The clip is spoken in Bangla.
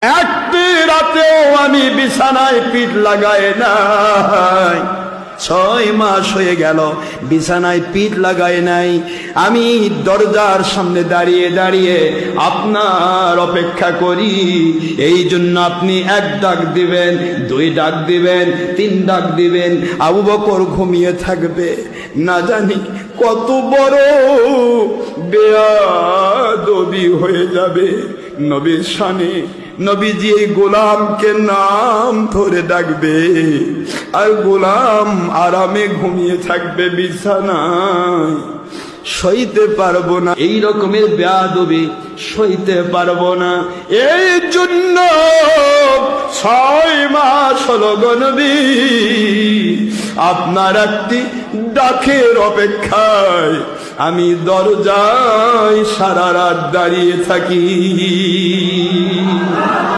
একটি রাতেও আমি বিছানায় পিঠ লাগাই নাই। 6 মাস হয়ে গেল বিছানায় পিঠ লাগাই নাই। আমি দরজার সামনে দাঁড়িয়ে দাঁড়িয়ে আপনার অপেক্ষা করি। এই জন্য আপনি 1 ডাক দিবেন, 2 ডাক দিবেন, 3 ডাক দিবেন, আবু বকর ঘুমিয়ে থাকবে। না জানি কত বড় বেয়াদবি হয়ে যাবে নবীর শানে। নবীজি এই গোলামকে নাম ধরে ডাকবে আর গোলাম আরামে ঘুমিয়ে থাকবে বিছানায়। সইতে পারবো না, এই রকমের বেয়াদবি সইতে পারবো না। এই জন্য 6 মাস হলো গো নবী আপনার একটি ডাকের অপেক্ষায় আমি দরজায় সারা রাত দাঁড়িয়ে থাকি।